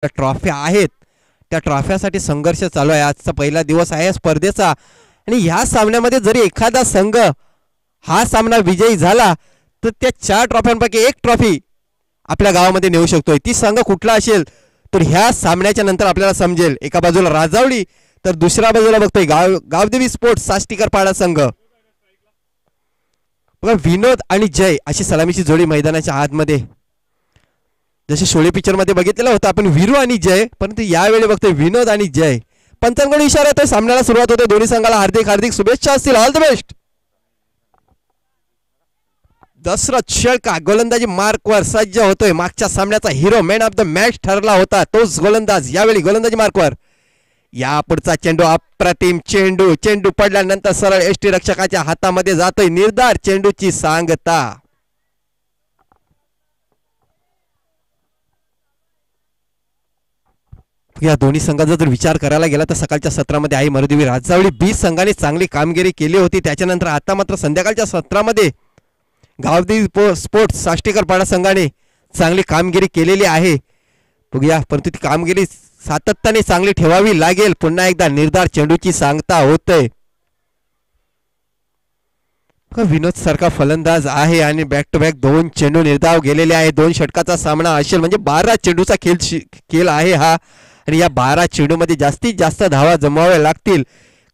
त्या ट्रॉफी आहेत, त्या ट्रॉफ्यासाठी संघर्ष चालू आहे. आजचा पहिला दिवस आहे स्पर्धेचा आणि ह्या सामन्यामध्ये जरी एखादा संघ हा सामना विजयी झाला तर त्या 4 ट्रॉफ्यांपैकी एक ट्रॉफी आपल्या गावामध्ये नेऊ शकतोय. ती संघ कुठला असेल तर ह्या सामन्याच्या नंतर आपल्याला समजेल. एका बाजूला राजावळी तर दुसऱ्या बाजूला बघतोय गावदेवी स्पोर्ट्स साष्टीकर पाडा संघ. बघा विनोद आणि जय अशी सलामीची जोडी मैदानाच्या आतमध्ये, जसे शोले पिक्चर मध्ये बघितलेलं होतं आपण वीरू आणि जय, परंतु यावेळी बघतोय विनोद आणि जय. पंचांकडून इशारा येतोय, सामन्याला सुरुवात होते. दोन्ही संघाला हार्दिक हार्दिक शुभेच्छा असतील. All the best. Dashrath Shelka गोलंदाजी मार्कवर सज्ज होतोय. मागच्या सामन्याचा hero man of the match ठरला होता तोच गोलंदाज यावेळी गोलंदाजी मार्कवर. या पुढचा चेंडू अप्रतिम चेंडू, चेंडू पडल्यानंतर सरळ एसटी रक्षकाच्या हातामध्ये जातोय. निर्धार चेंडूची सांगता. या दोन्ही संघाचा जर विचार करायला गेला तर सकाळच्या सत्रामध्ये आई मरुदेवी राजावळी बी संघाने चांगली कामगिरी केली होती. त्याच्यानंतर आता मात्र संध्याकाळच्या सत्रामध्ये गावदेवी स्पोर्ट्स साष्टीकर पाडा संघाने चांगली कामगिरी केलेली आहे. बघूया, परंतु ती कामगिरी सातत्याने चांगली ठेवावी लागेल. पुन्हा एकदा निर्धार चेंडूची सांगता होतय. विनोद सारखा फलंदाज आहे आणि बॅक टू बॅक 2 चेंडू निर्धाव गेलेले आहे. 2 षटकाचा सामना असेल म्हणजे 12 चेंडूचा खेळ आहे हा. आणि या 12 चेंडूमध्ये जास्तीत जास्त धावा जमवाव्या लागतील.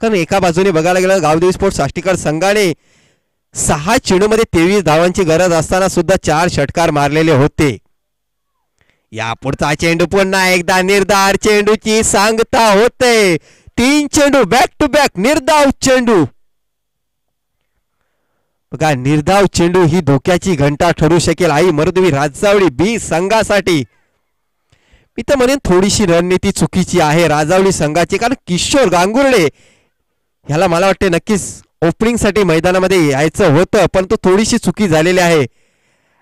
कारण एका बाजूने बघायला गेलं गावदेवी स्पोर्ट्स साष्टीकर संघाने 6 चेंडूमध्ये 23 धावांची गरज असताना सुद्धा 4 षटकार मारलेले होते. या पुढचा चेंडू पुन्हा एकदा निर्धार चेंडूची सांगता होते. 3 चेंडू बॅक टू बॅक निर्धाव चेंडू. बघा, निर्धाव चेंडू ही धोक्याची घंटा ठरू शकेल आई मरुदेवी राजावळी बी संघासाठी. मी तर म्हणेन थोडीशी रणनीती चुकीची आहे राजावळी संघाची. कारण किशोर गांगुर्डे ह्याला मला वाटते नक्कीच ओपनिंग साठी मैदानामध्ये यायचं होतं, पण तो थोडीशी चुकी झालेली आहे.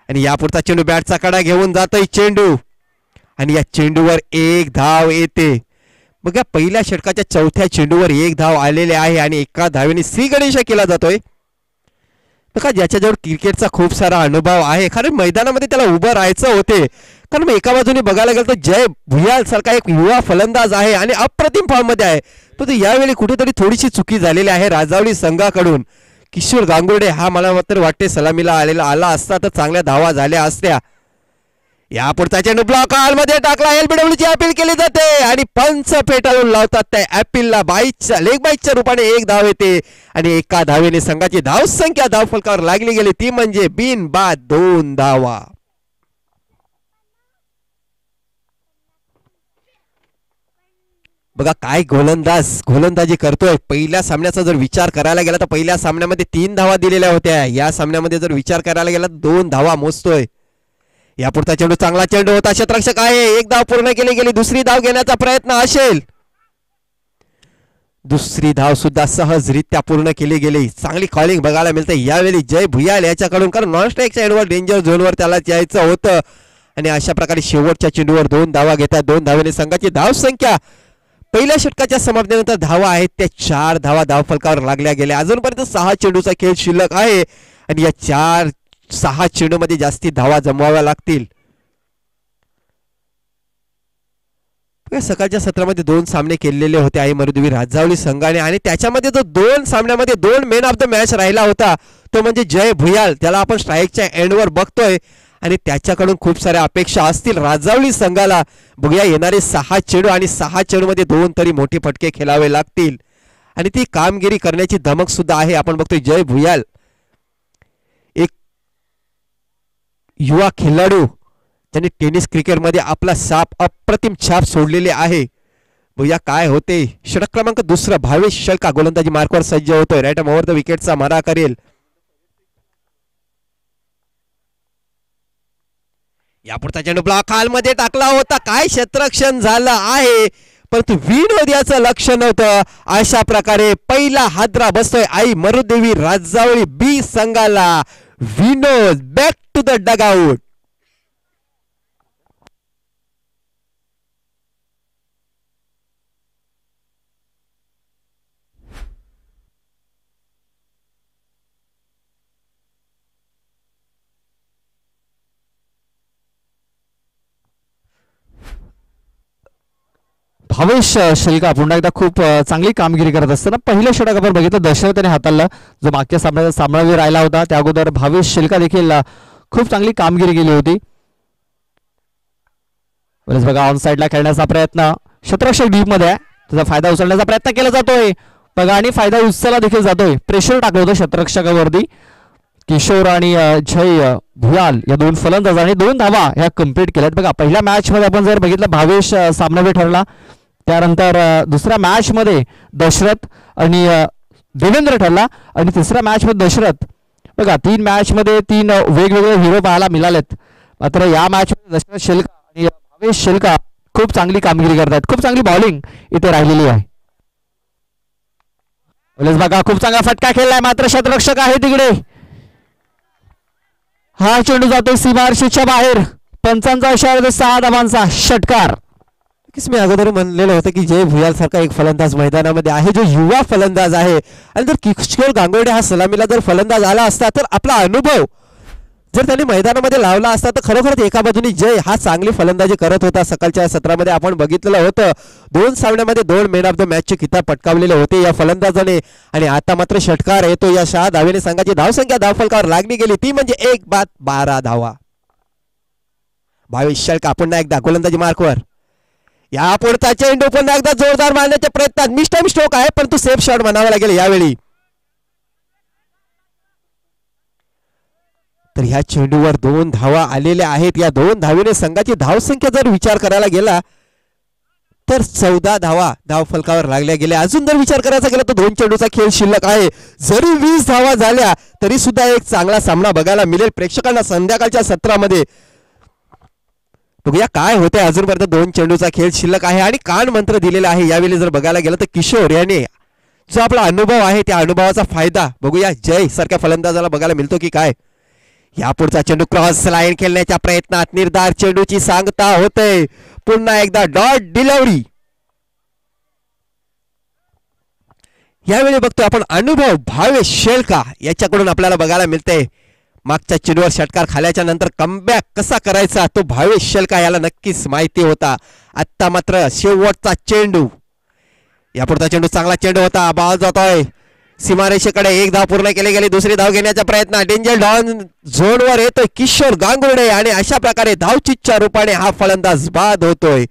आणि यापुढचा चेंडू बॅटचा कडा घेऊन जातोय चेंडू आणि या चेंडूवर 1 धाव येते. बघा, पहिल्या षटकाच्या चौथ्या चेंडूवर 1 धाव आलेले आहे आणि एका धावेने श्री गणेश केला जातोय. बघा, ज्याच्याजवळ क्रिकेटचा खूप सारा अनुभव आहे, कारण मैदानामध्ये त्याला उभं राहायचं होते. कारण एका बाजूने बघायला गेलं तर जय भुयाल सारखा एक युवा फलंदाज आहे आणि अप्रतिम फॉर्म मध्ये आहे. पण यावेळी कुठेतरी थोडीशी चुकी झालेली आहे राजावळी संघाकडून. किशोर गांगुर्डे हा मला मात्र वाटते सलामीला आला असता तर चांगल्या धावा झाल्या असत्या. या पुढचा चेंडू ब्लॉक मध्ये टाकला. एलबीडब्ल्यू ची अपील केली जाते आणि पंच फेटाळून लावतात त्या अपीलला. लेग बाईच्या रूपाने 1 धाव येते आणि एका धावेने संघाची धाव संख्या धाव फलकावर लागली गेली, ती म्हणजे बिनबाद 2 धावा. बघा काय गोलंदाजी करतोय. पहिल्या सामन्याचा जर विचार करायला गेला तर पहिल्या सामन्यामध्ये 3 धावा दिलेल्या होत्या. या सामन्यामध्ये जर विचार करायला गेला तर 2 धावा मोजतोय. या पुढचा चेंडू चांगला चेंडू होता. क्षेत्ररक्षक आहे. 1 धाव पूर्ण केली गेली. दुसरी धाव घेण्याचा प्रयत्न असेल. दुसरी धाव सुद्धा सहजरित्या पूर्ण केली गेली. चांगली कॉलिंग बघायला मिळते यावेळी जय भुयाल याच्याकडून, कारण नॉन स्ट्राईकच्या एंडवर डेंजर झोनवर त्याला यायचं होतं. आणि अशा प्रकारे शेवटच्या चेंडूवर 2 धावा घेतात. 2 धावेने संघाची धाव संख्या पहिल्या षटकाच्या समाप्तीनंतर धावा आहेत त्या 4 धावा धावफलकावर लागल्या गेल्या. अजूनपर्यंत 6 चेंडूचा खेळ शिल्लक आहे आणि या 4-6 चेंडूमध्ये जास्ती धावा जमवाव्या लागतील. सकाळच्या सत्रामध्ये 2 सामने केलेले होते आई मरुदेवी राजावळी संघाने आणि त्याच्यामध्ये जो 2 सामन्यामध्ये 2 मॅन ऑफ द मॅच राहिला होता तो म्हणजे जय भुयाल. त्याला आपण स्ट्राईकच्या एंडवर बघतोय आणि त्याच्याकडून खूप साऱ्या अपेक्षा असतील राजावळी संघाला. बघूया, येणारे 6 चेंडू आणि 6 चेंडूमध्ये 2 तरी मोठे फटके खेळावे लागतील आणि ती कामगिरी करण्याची धमक सुद्धा आहे. आपण बघतोय जय भुयाल एक युवा खेळाडू त्यांनी टेनिस क्रिकेटमध्ये आपला अप्रतिम छाप सोडलेले आहे. बघूया काय होते. षटक क्रमांक 2 भावेश शेळका गोलंदाजी मार्कवर सज्ज होतोय. राईट आर्म ओव्हर द विकेटचा मारा करेल. यापुढचा चेंडू ब्लॉक मध्ये टाकला होता. काय क्षेत्ररक्षण झालं आहे, परंतु विनोद याचं लक्ष नव्हतं. अशा प्रकारे पहिला हादरा बसतोय आई मरुदेवी राजावळी बी संघाला. Vinod back to the dugout. Bhavesh Shilka पुन्हा एकदा खूप चांगली कामगिरी करत असताना पहिल्या षटक आपण बघितलं दशरथ त्याने हाताळला जो मागच्या सामन्यात सामनावीर राहिला होता. त्या अगोदर भावेश शिल्का देखील खूप चांगली कामगिरी केली होती. बघा ऑन साइडला खेळण्याचा प्रयत्न शतरक्षक डीप मध्ये आहे, त्याचा फायदा उचलण्याचा प्रयत्न केला जातोय बघा आणि फायदा उचलला देखील जातोय. प्रेशर टाकलं होतं शतरक्षकावरती. किशोर आणि जय भुयाल या दोन फलंदाजांनी 2 धावा ह्या कंप्लीट केल्यात. बघा पहिल्या मॅच मध्ये आपण जर बघितलं भावेश सामनावीर ठरला, त्यानंतर दुसऱ्या मॅच मध्ये दशरथ आणि देवेंद्र ठरला आणि तिसऱ्या मॅच मध्ये दशरथ. बघा 3 मॅच मध्ये 3 वेगवेगळे हिरो पाहायला मिळालेत. मात्र या मॅच मध्ये दशरथ शिल्का आणि भावेश शिल्का खूप चांगली कामगिरी करतात. खूप चांगली बॉलिंग इथे राहिलेली आहे. बघा खूप चांगला फटका खेळलाय मात्र शतरक्षक आहे तिकडे. हा चेंडू जातोय सीमारेषेच्या बाहेर. पंचांचा इशारा 6 धावांचा षटकार. मी अगोदर म्हणलेलं होतं की जय भुयाल सारखा एक फलंदाज मैदानामध्ये आहे जो युवा फलंदाज आहे आणि जर किशोर गांगुर्डे हा सलामीला जर फलंदाज आला असता तर आपला अनुभव जर त्यांनी मैदानामध्ये लावला असता तर खरोखरच एका बाजूने जय हा चांगली फलंदाजी करत होता. सकाळच्या सत्रामध्ये आपण बघितलेलं होतं 2 सामन्यामध्ये 2 मॅन ऑफ द मॅचचे किताब पटकावलेले होते या फलंदाजाने आणि आता मात्र षटकार येतो. या 6 धावेने संघाची धावसंख्या धावफलकावर लागली गेली ती म्हणजे 1 बाद 12 धावा. भावेश शिल्का पुन्हा एकदा गोलंदाजी मार्कवर. या पुढचा चेंडू पुन्हा एकदा जोरदार मारण्याच्या प्रयत्नात मिस्टर स्ट्रोक आहे परंतु सेफ शॉट म्हणावा लागेल यावेळी. तर ह्या चेंडूवर 2 धावा आलेल्या आहेत. या 2 धावेने संघाची धावसंख्या जर विचार करायला गेला तर 14 धावा धावफलकावर लागल्या गेल्या. अजून जर विचार करायचा गेला तर 2 चेंडूचा खेळ शिल्लक आहे. जरी 20 धावा झाल्या तरी सुद्धा एक चांगला सामना बघायला मिळेल प्रेक्षकांना संध्याकाळच्या सत्रामध्ये. बघूया काय होते. अजूनपर्यंत 2 चेंडूचा खेळ शिल्लक आहे आणि कान मंत्र दिलेला आहे. यावेळी जर बघायला गेलं तर किशोर याने जो आपला अनुभव आहे त्या अनुभवाचा फायदा बघूया जय सारख्या फलंदाजाला बघायला मिळतो की काय. या पुढचा चेंडू क्रॉस लाईन खेळण्याच्या प्रयत्नात निर्धार चेंडूची सांगता होते. पुन्हा एकदा डॉट डिलिव्हरी. यावेळी बघतोय आपण अनुभव भावेश शिल्का याच्याकडून आपल्याला बघायला मिळते. मागच्या चेंडूवर षटकार खाल्याच्या नंतर कमबॅक कसा करायचा तो भावेश शिल्का याला नक्कीच माहिती होता. आता मात्र शेवटचा चेंडू. या पुढचा चेंडू चांगला चेंडू होता. बॉल जातोय सीमारेषेकडे. 1 धाव पूर्ण केली गेली. दुसरी धाव घेण्याचा प्रयत्न डेंजर डॉन झोनवर येतोय किशोर गांगुर्डे आणि अशा प्रकारे धावचीच्या रूपाने हा फलंदाज बाद होतोय.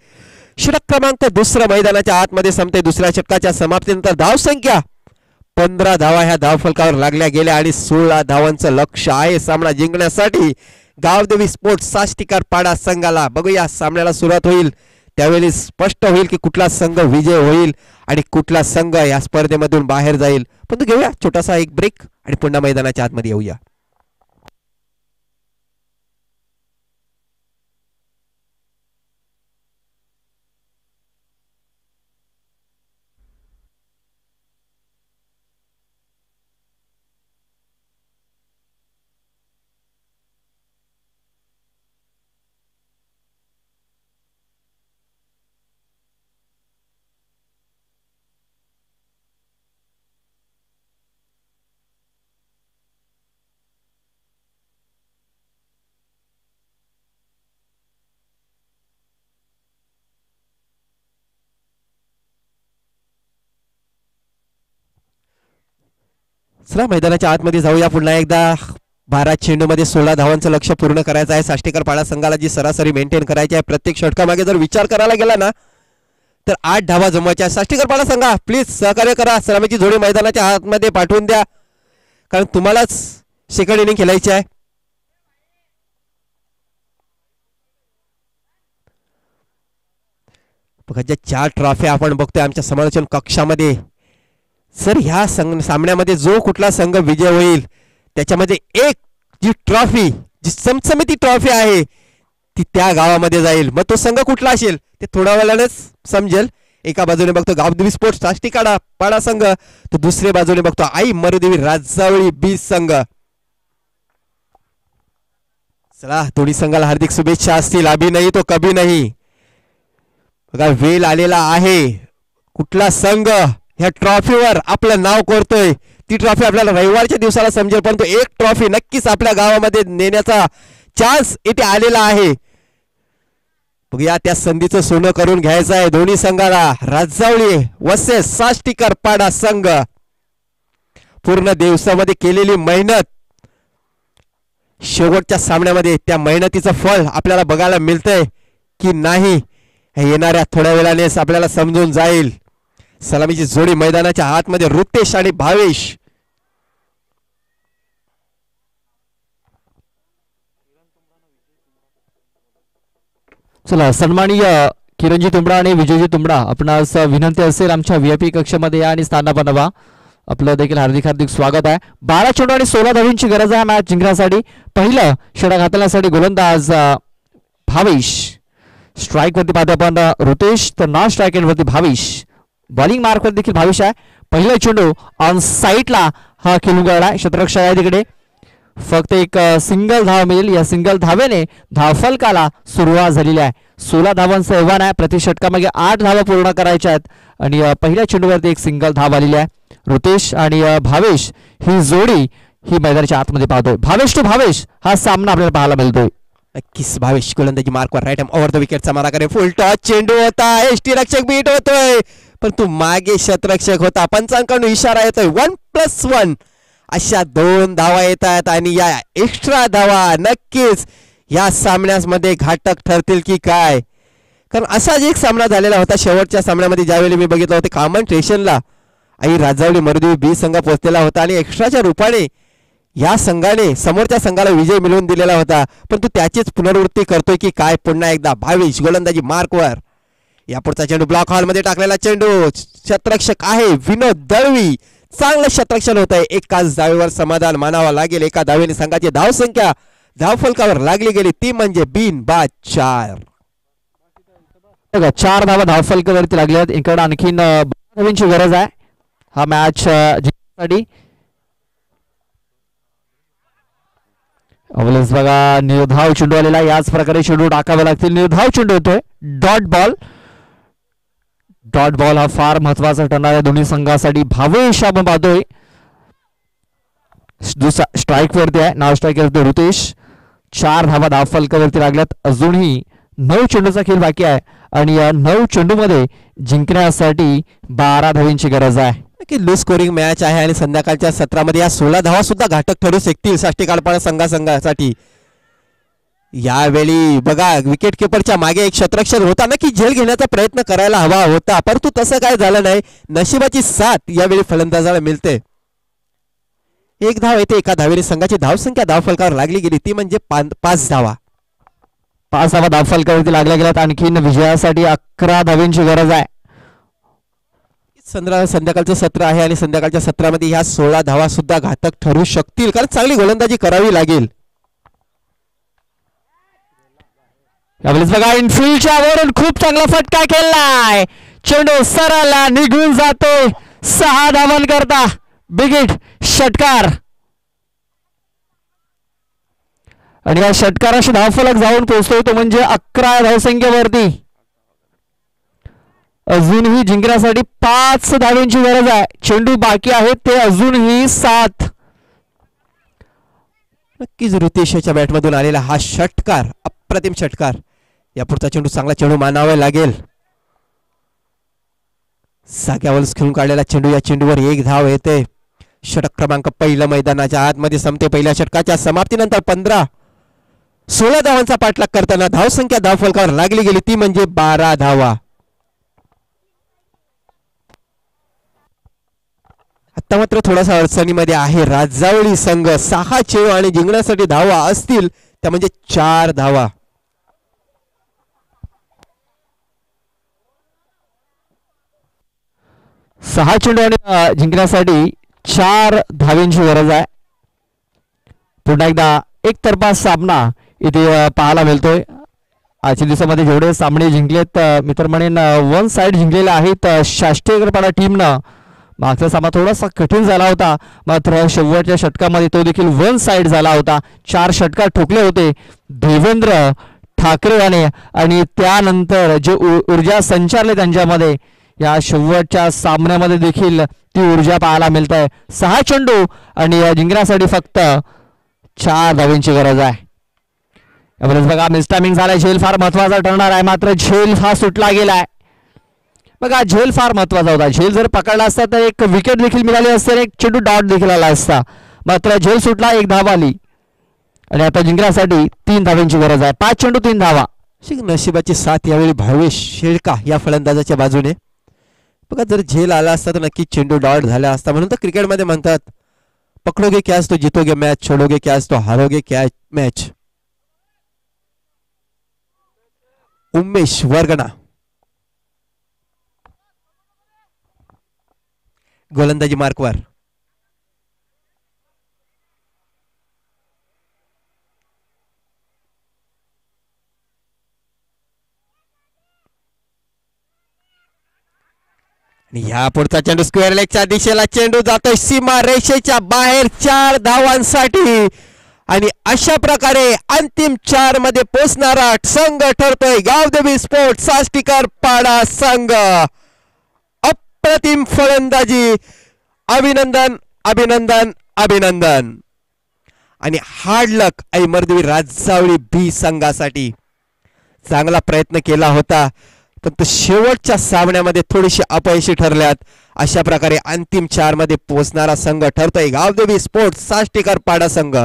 षटक क्रमांक 2 मैदानाच्या आतमध्ये संपते. दुसऱ्या षटकाच्या समाप्तीनंतर धावसंख्या 15 धावा ह्या धावफलकावर लागल्या गेल्या आणि 16 धावांचं लक्ष आहे सामना जिंकण्यासाठी गावदेवी स्पोर्ट्स साष्टीकर पाडा संघाला. बघूया सामन्याला सुरुवात होईल त्यावेळी स्पष्ट होईल की कुठला संघ विजय होईल आणि कुठला संघ या स्पर्धेमधून बाहेर जाईल. पण घेऊया छोटासा एक ब्रेक आणि पुन्हा मैदानाच्या आतमध्ये येऊया. चला मैदानाच्या आतमध्ये जाऊया. पुन्हा एकदा 12 चेंडूमध्ये 16 धावांचं लक्ष पूर्ण करायचं आहे. साष्टीकर पाडा संघाला जी सरासरी मेंटेन करायची आहे प्रत्येक षटकामागे जर विचार करायला गेला ना तर 8 धावा जमवायच्या. साष्टीकर पाडा संघा प्लीज सहकार्य करा. सलामीची जोडी मैदानाच्या आतमध्ये पाठवून द्या कारण तुम्हालाच सेकंड इनिंग खेळायची आहे. बघा ज्या 4 ट्रॉफी आपण बघतोय आमच्या समालोचन कक्षामध्ये. सर ह्या सामन्यामध्ये जो कुठला संघ विजय होईल त्याच्यामध्ये एक जी ट्रॉफी जी समसमिती ट्रॉफी आहे ती त्या गावामध्ये जाईल. मग तो संघ कुठला असेल ते थोड्या वेळानेच समजेल. एका बाजूने बघतो गावदेवी स्पोर्ट्स साष्टीकर पाडा संघ तर दुसऱ्या बाजूने बघतो आई मरुदेवी राजावळी बी संघ. चला दोन्ही संघाला हार्दिक शुभेच्छा असतील. अभी नाही तो कभी नाही. बघा वेळ आलेला आहे. कुठला संघ ह्या ट्रॉफीवर आपलं नाव करतोय ती ट्रॉफी आपल्याला रविवारच्या दिवसाला समजेल. परंतु एक ट्रॉफी नक्कीच आपल्या गावामध्ये नेण्याचा चान्स इथे आलेला आहे. बघूया त्या संधीचं सोनं करून घ्यायचं आहे दोन्ही संघाला. राजावळी वर्सेस साष्टीकर पाडा संघ. पूर्ण दिवसामध्ये केलेली मेहनत, शेवटच्या सामन्यामध्ये त्या मेहनतीचं फळ आपल्याला बघायला मिळतंय की नाही हे येणाऱ्या थोड्या वेळानेच आपल्याला समजून जाईल. सलामीची जोडी मैदानाच्या आतमध्ये ऋतेश आणि भावेश. चला, सन्माननीय किरणजी तुंबडा आणि विजयजी तुंबडा, आपणास विनंती असेल आमच्या VIP कक्षामध्ये या आणि स्थान बनवा. आपलं देखील हार्दिक हार्दिक स्वागत आहे. 12 चेंडू आणि 16 धावींची गरज आहे मॅच जिंकण्यासाठी. पहिलं षटक हाताळण्यासाठी गोलंदाज भावेश. स्ट्राईक वरती पाहतो आपण ऋतेश, तर नॉन स्ट्राईक एंड वरती भावेश. बॉलिंग मार्क वरती देखील भावेश आहे. पहिला चेंडू ऑन साईडला हा खेळून गेला. क्षेत्ररक्षक आहे तिकडे. फक्त एक सिंगल धाव मिळेल. या सिंगल धावेने धावफलकाला सुरुवात झालेली आहे. 16 धावांचं आव्हान आहे. प्रति षटकामागे 8 धावा पूर्ण करायच्या आहेत आणि पहिल्या चेंडूवरती एक सिंगल धाव आलेली आहे. ऋतेश आणि भावेश ही जोडी ही मैदानाच्या आतमध्ये पाहतोय. भावेश टू भावेश हा सामना आपल्याला पाहायला मिळतोय. नक्कीच भावेश गोलंदाजी मार्कवर राईट हँड ओव्हर द विकेटचा मारा करे. फुल टॉस चेंडू होता. एसटी रक्षक बीट होतोय पण तू मागे शतरक्षक होता. पंचांकडून इशारा येतोय 1+1 अशा 2 धावा येतात आणि या एक्स्ट्रा धावा नक्कीच या सामन्यामध्ये घातक ठरतील की काय. कारण असाच एक सामना झालेला होता शेवटच्या सामन्यामध्ये. ज्यावेळी मी बघितलं होतं कॉमन स्टेशनला आई राजावली मरुदेवी बी संघ पोहोचलेला होता आणि एक्स्ट्राच्या रूपाने या संघाने समोरच्या संघाला विजय मिळवून दिलेला होता. पण तू त्याचीच पुनरावृत्ती करतोय की काय पुन्हा एकदा. भावेश गोलंदाजी मार्कवर. या पुढचा चेंडू ब्लॉक हॉलमध्ये टाकलेला चेंडू. शतरक्षक आहे विनोद दळवी. चांगलं शतरक्षण होत आहे. एकाच धावेवर समाधान मानावा लागेल. एका धावेने संघाची धावसंख्या धावफलकावर लागली गेली ती म्हणजे बिनबाद 4. 4 धावा धावफलकावरती लागल्यात. इकडे आणखीन धावांची गरज आहे हा मॅच जिंकण्यासाठी. अवलंच बघा निर्धाव चेंडू आलेला. याच प्रकारे चेंडू टाकावे लागतील. निर्धाव चेंडू येतोय. Dot ball. डॉट बॉल हा फार महत्वाचा ठरणार आहे दोन्ही संघासाठी. भावेश आपण पाहतोय दुसरा स्ट्राईक वरती आहे. नाव स्ट्राईक वरती ऋतेश. 4 धावा धावफलकावरती लागल्यात. अजूनही 9 चेंडूचा खेळ बाकी आहे आणि या 9 चेंडू मध्ये जिंकण्यासाठी 12 धावींची गरज आहे. की लो स्कोरिंग मॅच आहे आणि संध्याकाळच्या सत्रामध्ये या 16 धावा सुद्धा घातक ठरू शकतील साष्टीकर संघासाठी. यावेळी बघा विकेट किपरच्या मागे एक शतरक्षक होता ना की झेल घेण्याचा प्रयत्न करायला हवा होता परंतु तसं काय झालं नाही. नशिबाची साथ यावेळी फलंदाजाला मिळते. 1 धाव येते. एका धावेने संघाची धावसंख्या धावफलकावर लागली गेली ती म्हणजे 5 धावा. 5 धावा धावफलकावरती लागल्या गेल्यात. आणखीन विजयासाठी 11 धावींची गरज आहे. संध्याकाळचं सत्र आहे आणि संध्याकाळच्या सत्रामध्ये ह्या 16 धावा सुद्धा घातक ठरू शकतील कारण चांगली गोलंदाजी करावी लागेल. यावेळेस बघा इनफिल्डच्या वरून खूप चांगला फटका खेळलाय. चेंडू सरळला निघून जातोय. 6 धावांकरता बिग षटकार आणि या षटकाराशी धावफलक जाऊन पोहोचतोय तो म्हणजे 11 धावसंख्येवरती. अजूनही जिंकण्यासाठी 5 धावांची गरज आहे. चेंडू बाकी आहेत ते अजूनही 7. नक्कीच ऋतेशच्या बॅटमधून आलेला हा षटकार अप्रतिम षटकार. या पुढचा चेंडू चांगला चेंडू मानावा लागेल. जाग्यावर खेळून काढलेला चेंडू. या चेंडूवर 1 धाव येते. षटक क्रमांक पहिलं मैदानाच्या आतमध्ये संपते. पहिल्या षटकाच्या समाप्तीनंतर 16 धावांचा पाठलाग करताना धावसंख्या धावफलकावर लागली गेली ती म्हणजे 12 धावा. आता मात्र थोडासा अडचणीमध्ये आहे राजावळी संघ. 6 चेंडू आणि जिंकण्यासाठी धावा असतील त्या म्हणजे 4 धावा. सहा चेंडू आणि जिंकण्यासाठी 4 धावींची गरज आहे. पुन्हा एकदा एकतर्फा सामना इथे पाहायला मिळतोय. आजच्या दिवसामध्ये जेवढे सामने जिंकलेत मी तर म्हणेन 1 साइड जिंकलेले आहेत शाष्टीकरपाडा टीमनं. मागचा सामना थोडासा कठीण झाला होता मात्र शेवटच्या षटकामध्ये तो देखील 1 साइड झाला होता. 4 षटकार ठोकले होते देवेंद्र ठाकरे याने आणि त्यानंतर जे ऊर्जा संचारले त्यांच्यामध्ये या शेवटच्या सामन्यामध्ये देखील ती ऊर्जा पाहायला मिळत आहे. 6 चेंडू आणि जिंकण्यासाठी फक्त 4 धावींची गरज आहे. बघा मिस टायमिंग झालाय. झेल फार महत्वाचा ठरणार आहे, मात्र झेल हा सुटला गेलाय. बघा झेल फार महत्वाचा होता. झेल जर पकडला असता तर एक विकेट देखील मिळाली असते आणि एक चेंडू डॉट देखील आला असता. मात्र झेल सुटला, 1 धाव आली आणि आता जिंकण्यासाठी 3 धावांची गरज आहे. 5 चेंडू 3 धावा. नशिबाची साथ यावेळी भावेश शेळका या फलंदाजाच्या बाजूने. बघा जर झेल आला असता तर नक्की चेंडू डॉट झाला असता. म्हणून तर क्रिकेटमध्ये म्हणतात पकडोगे कॅच तो जीतोगे मॅच, छोडोगे कॅच तो हारोगे कॅच मॅच. उमेश वर्गणा गोलंदाजी मार्कवर. ह्या पुढचा चेंडू स्क्वेअर लेगच्या दिशेला चेंडू जातोय सीमा रेषेच्या बाहेर 4 धावांसाठी. आणि अशा प्रकारे अंतिम 4 मध्ये पोहोचणारा संघ ठरतोय गावदेवी स्पोर्ट्स साष्टीकर पाडा संघ. अप्रतिम फलंदाजी, अभिनंदन अभिनंदन अभिनंदन. आणि हार्ड लक ऐमरदेवी राजावळी बी संघासाठी. चांगला प्रयत्न केला होता पण शेवटच्या सामन्यामध्ये थोडीशी अपयशी ठरल्यात. अशा प्रकारे अंतिम 4 मध्ये पोहोचणारा संघ ठरतोय गावदेवी स्पोर्ट्स साष्टीकर पाडा संघ.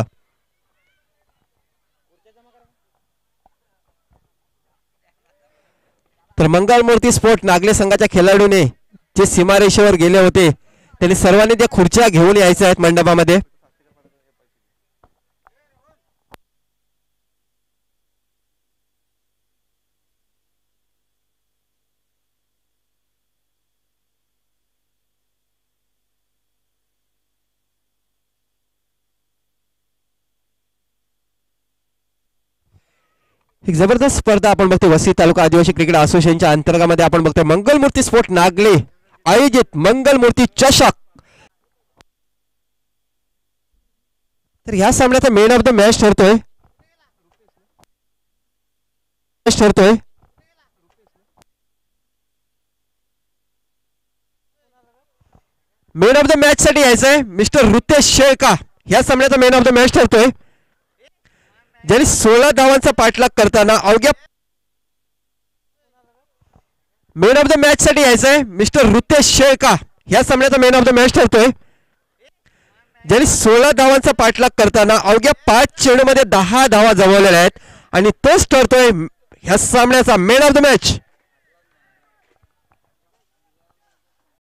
तर मंगलमूर्ती स्पोर्ट नागले संघाच्या खेळाडूने जे सीमारेषेवर गेले होते त्यांनी सर्वांनी त्या खुर्च्या घेऊन यायच्या आहेत मंडपामध्ये. एक जबरदस्त स्पर्धा आपण बघतोय वसई तालुका आदिवासी क्रिकेट असोसिएशनच्या अंतर्गत आपण बघतोय मंगलमूर्ती स्पोर्ट नागले आयोजित मंगलमूर्ती चषक. तर ह्या सामन्याचा मेन ऑफ द मॅच ठरतोय मेन ऑफ द मॅच साठी यायचंय मिस्टर रुतेश शेळका. ह्या सामन्याचा मेन ऑफ द मॅच ठरतोय ज्यांनी 16 धावांचा पाठलाग करताना अवघ्या मेन ऑफ द मॅच साठी यायचंय मिस्टर रुतेश शेळका. ह्या सामन्याचा मेन ऑफ द मॅच ठरतोय ज्यांनी 16 धावांचा पाठलाग करताना अवघ्या 5 चेंडूमध्ये 10 धावा जमवलेल्या आहेत आणि तोच ठरतोय ह्या सामन्याचा मेन ऑफ द मॅच.